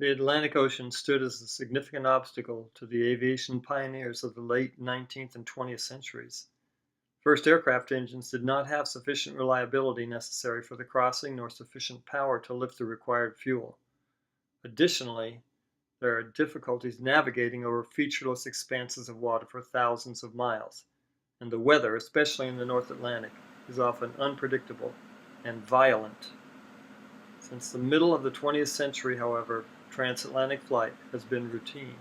The Atlantic Ocean stood as a significant obstacle to the aviation pioneers of the late 19th and 20th centuries. First aircraft engines did not have sufficient reliability necessary for the crossing nor sufficient power to lift the required fuel. Additionally, there are difficulties navigating over featureless expanses of water for thousands of miles, and the weather, especially in the North Atlantic, is often unpredictable and violent. Since the middle of the 20th century, however, transatlantic flight has been routine.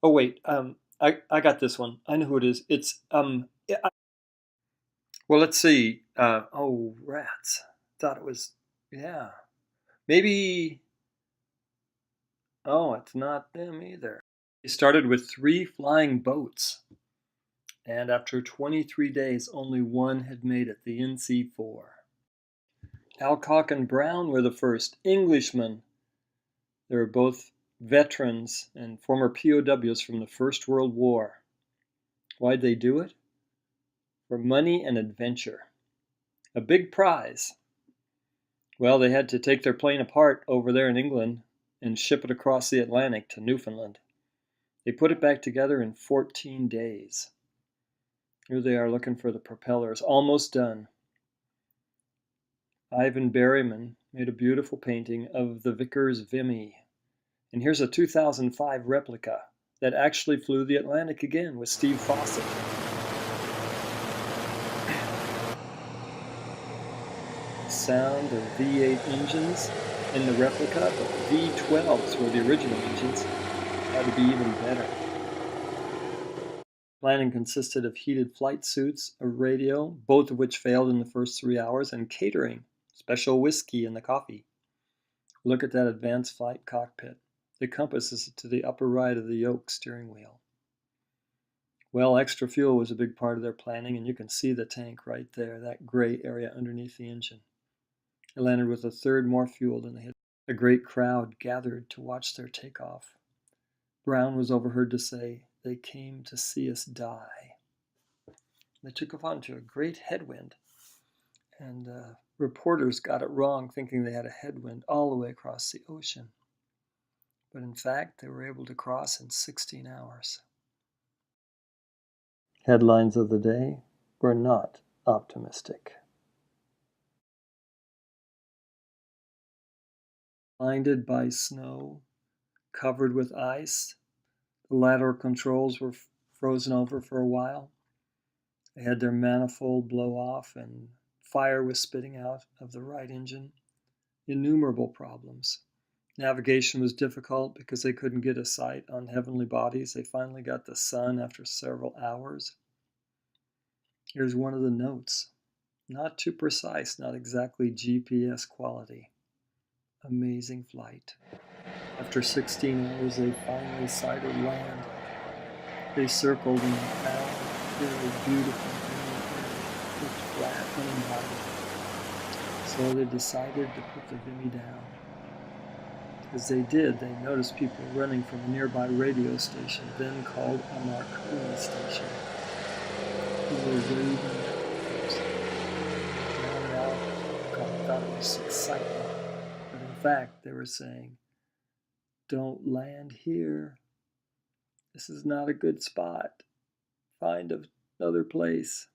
Oh wait, I got this one. I know who it is. It's well, let's see. Oh, rats. Thought it was, yeah. Maybe. Oh, it's not them either. They started with 3 flying boats, and after 23 days, only one had made it, the NC-4. Alcock and Brown were the first Englishmen. They were both veterans and former POWs from the First World War. Why'd they do it? For money and adventure. A big prize. Well, they had to take their plane apart over there in England and ship it across the Atlantic to Newfoundland. They put it back together in 14 days. Here they are looking for the propellers, almost done. Ivan Berryman made a beautiful painting of the Vickers Vimy. And here's a 2005 replica that actually flew the Atlantic again with Steve Fawcett. Sound of V8 engines in the replica, but V12s were the original engines. Had to be even better. Planning consisted of heated flight suits, a radio, both of which failed in the first 3 hours, and catering, special whiskey in the coffee. Look at that advanced flight cockpit. The compass is to the upper right of the yoke steering wheel. Well, extra fuel was a big part of their planning, and you can see the tank right there, that gray area underneath the engine. It landed with a third more fuel than they had. A great crowd gathered to watch their takeoff. Brown was overheard to say, "They came to see us die." They took off onto a great headwind, and reporters got it wrong, thinking they had a headwind all the way across the ocean. But in fact, they were able to cross in 16 hours. Headlines of the day were not optimistic. Blinded by snow, covered with ice, the lateral controls were frozen over for a while. They had their manifold blow off, and fire was spitting out of the right engine. Innumerable problems. Navigation was difficult because they couldn't get a sight on heavenly bodies. They finally got the sun after several hours. Here's one of the notes. Not too precise, not exactly GPS quality. Amazing flight. After 16 hours, they finally sighted land. They circled and found very beautiful, looked flat, uninvited. So they decided to put the Vimy down. As they did, they noticed people running from a nearby radio station, then called a Marconi station. Who were waving at them. Now thought it was excitement, but in fact they were saying, "Don't land here. This is not a good spot. Find another place,"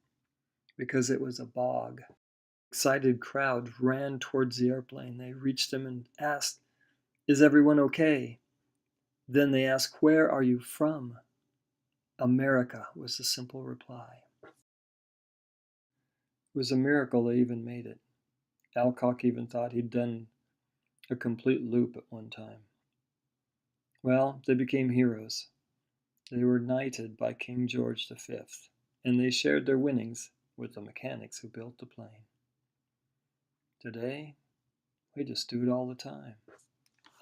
because it was a bog. Excited crowds ran towards the airplane. They reached them and asked, "Is everyone okay?" Then they asked, "Where are you from?" "America," was the simple reply. It was a miracle they even made it. Alcock even thought he'd done a complete loop at one time. Well, they became heroes. They were knighted by King George V, and they shared their winnings with the mechanics who built the plane. Today, we just do it all the time.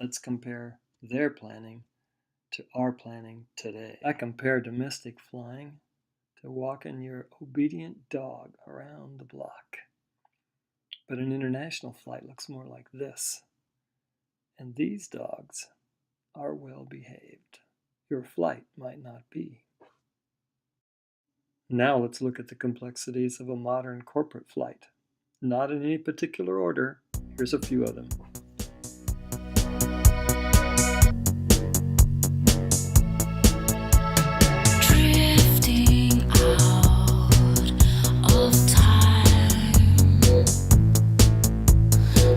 Let's compare their planning to our planning today. I compare domestic flying to walking your obedient dog around the block. But an international flight looks more like this. And these dogs are well behaved. Your flight might not be. Now let's look at the complexities of a modern corporate flight. Not in any particular order. Here's a few of them. Drifting out of time,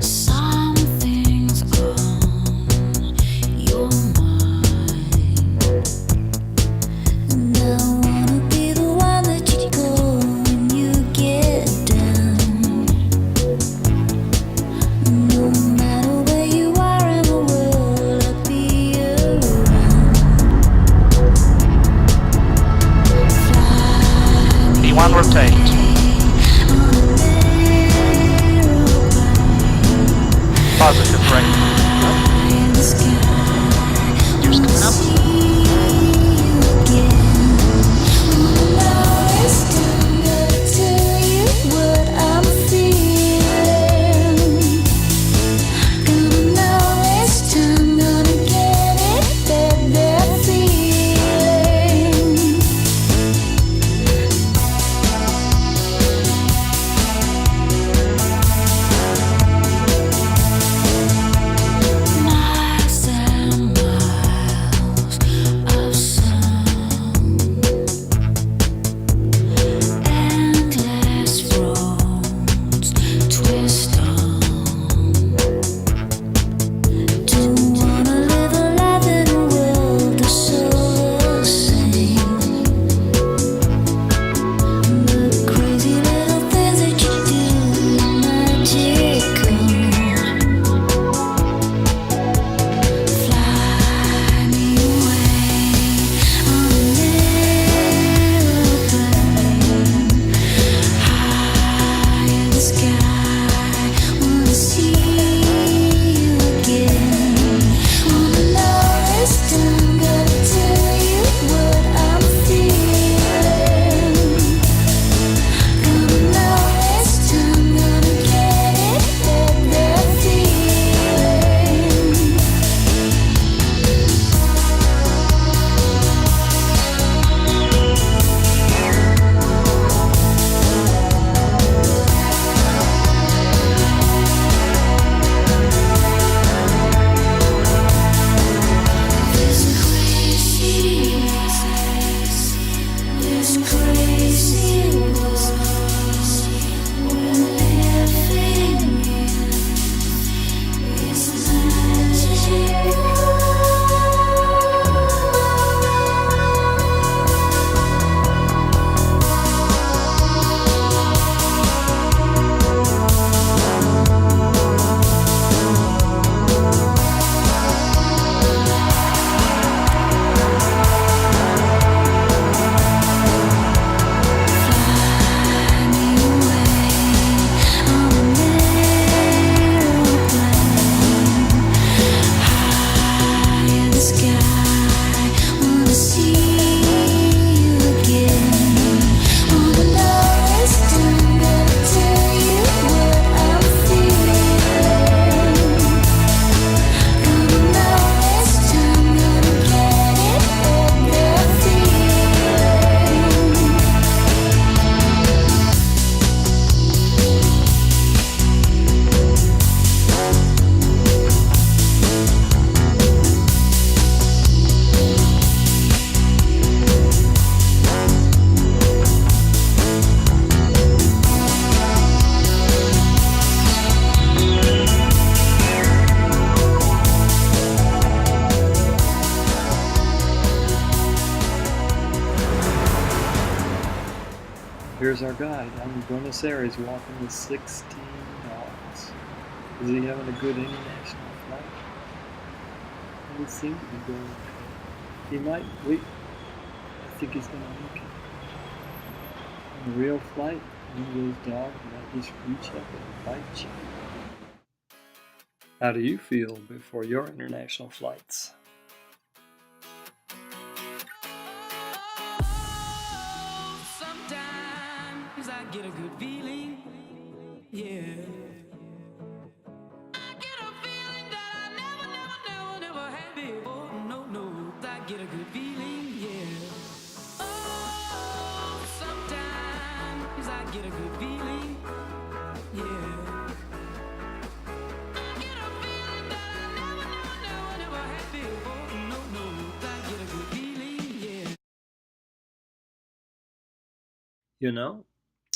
something's on your mind, and I wanna be the one that you call when you get down. No matter where you are in the world, I'll be around. B1 rotate. Positive right. Steers coming up. Here's our guy down in Buenos Aires walking with 16 dogs. Is he having a good international flight? He would seem to be going okay. He might, I think he's going to make it. In a real flight, one of those dogs might just reach up and bite you. How do you feel before your international flights? Sometimes I get a good feeling, yeah. I get a feeling that I never had before. You know,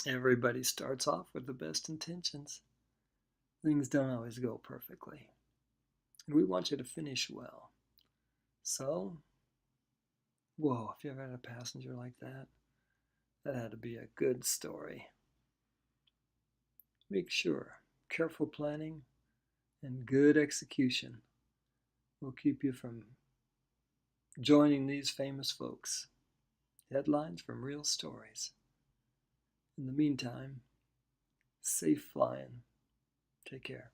everybody starts off with the best intentions. Things don't always go perfectly. And we want you to finish well. So, whoa, if you ever had a passenger like that, that had to be a good story. Make sure careful planning and good execution will keep you from joining these famous folks. Headlines from real stories. In the meantime, safe flying. Take care.